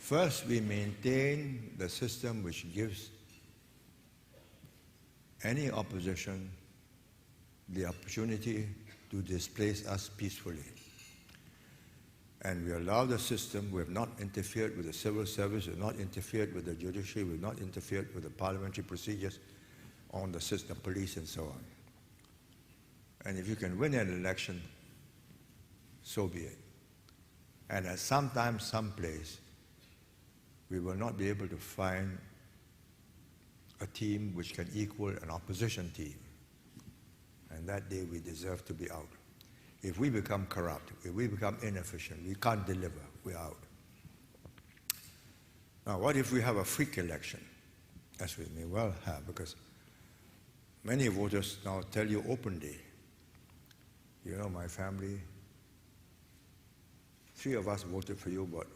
First, we maintain the system which gives any opposition the opportunity to displace us peacefully. And we allow the system. We have not interfered with the civil service, we have not interfered with the judiciary, we have not interfered with the parliamentary procedures on the system, police and so on. And if you can win an election, so be it. And at some time, some place, we will not be able to find a team which can equal an opposition team. And that day we deserve to be out. If we become corrupt, if we become inefficient, we can't deliver, we're out. Now, what if we have a freak election? As we may well have, because many voters now tell you openly, you know, my family, 3 of us voted for you, but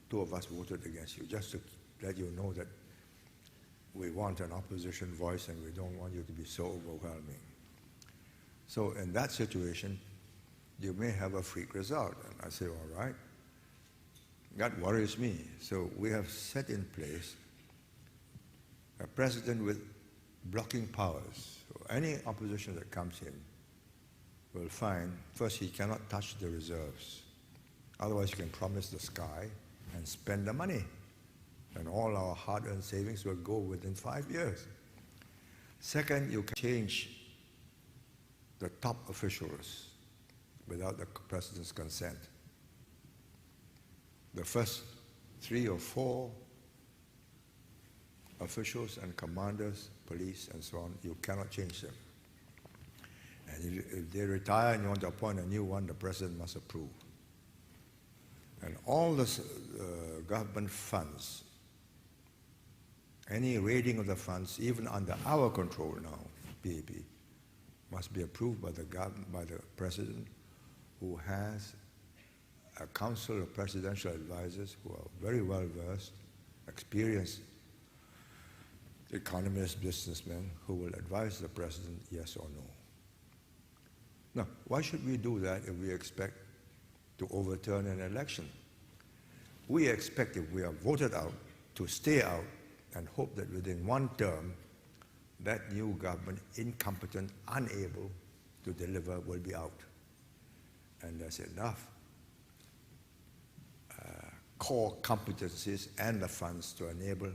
2 of us voted against you, just to let you know that we want an opposition voice and we don't want you to be so overwhelming. So in that situation, you may have a freak result. And I say, all right, that worries me. So we have set in place a president with blocking powers. So any opposition that comes in will find, first, he cannot touch the reserves. Otherwise, you can promise the sky and spend the money. And all our hard-earned savings will go within 5 years. Second, you can change the top officials without the president's consent. The first 3 or 4 officials and commanders, police and so on, you cannot change them. And if they retire and you want to appoint a new one, the president must approve. And all the government funds, any raiding of the funds, even under our control now, PAP, must be approved by the government, by the president, who has a council of presidential advisors who are very well versed, experienced economists, businessmen, who will advise the president yes or no. Now, why should we do that if we expect to overturn an election? We expect, if we are voted out, to stay out and hope that within 1 term, that new government, incompetent, unable to deliver, will be out. And there's enough core competencies and the funds to enable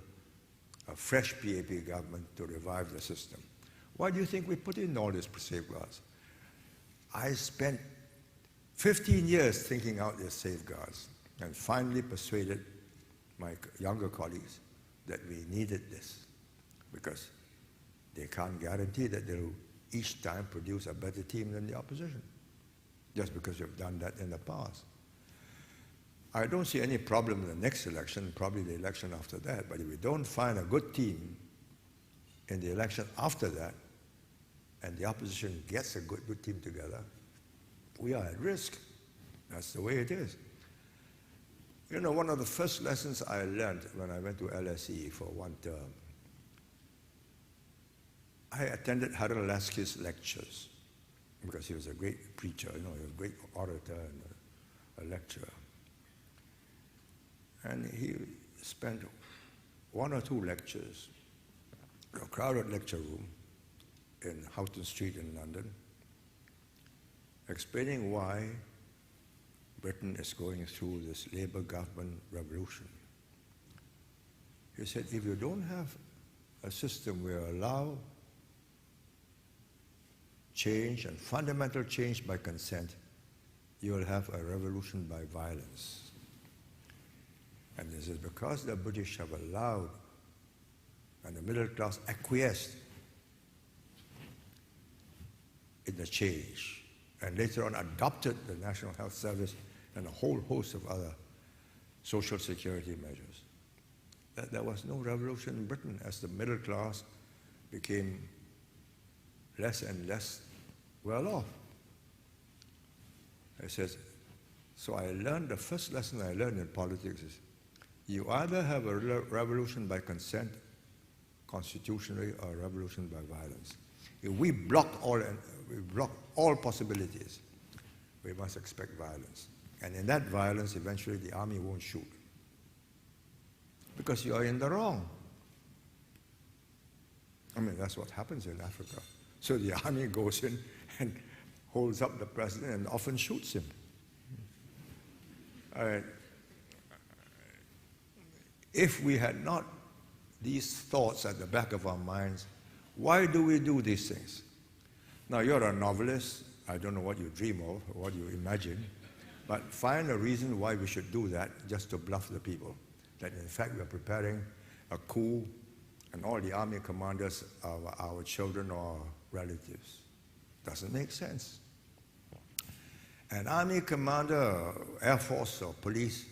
a fresh PAP government to revive the system. Why do you think we put in all these safeguards? I spent 15 years thinking out these safeguards and finally persuaded my younger colleagues that we needed this, because they can't guarantee that they'll each time produce a better team than the opposition, just because you've done that in the past. I don't see any problem in the next election, probably the election after that, but if we don't find a good team in the election after that, and the opposition gets a good team together, we are at risk. That's the way it is. You know, one of the first lessons I learned when I went to LSE for 1 term, I attended Harold Lasky's lectures because he was a great preacher, you know, he was a great orator and a lecturer. And he spent 1 or 2 lectures in a crowded lecture room in Houghton Street in London, explaining why Britain is going through this Labour government revolution. He said, if you don't have a system where you allow change and fundamental change by consent, you will have a revolution by violence. And this is because the British have allowed and the middle class acquiesced in the change, and later on adopted the National Health Service and a whole host of other social security measures. There was no revolution in Britain as the middle class became less and less well off. He says, so I learned, the first lesson I learned in politics is, you either have a revolution by consent, constitutionally, or a revolution by violence. If we block all possibilities, we must expect violence. And in that violence, eventually the army won't shoot. because you are in the wrong. I mean, that's what happens in Africa. So the army goes in and holds up the president and often shoots him. If we had not these thoughts at the back of our minds, why do we do these things? Now, you're a novelist. I don't know what you dream of or what you imagine, but find a reason why we should do that just to bluff the people, that in fact we're preparing a coup and all the army commanders are our children or relatives. Doesn't make sense. An army commander, Air Force or police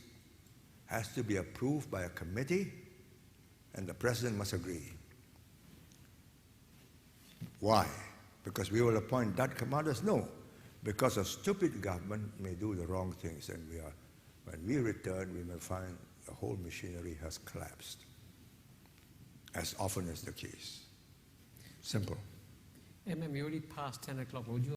has to be approved by a committee and the president must agree. Why? Because we will appoint that commanders? No, because a stupid government may do the wrong things, and when we return, we may find the whole machinery has collapsed, as often is the case. Simple. We already past 10 o'clock. Would you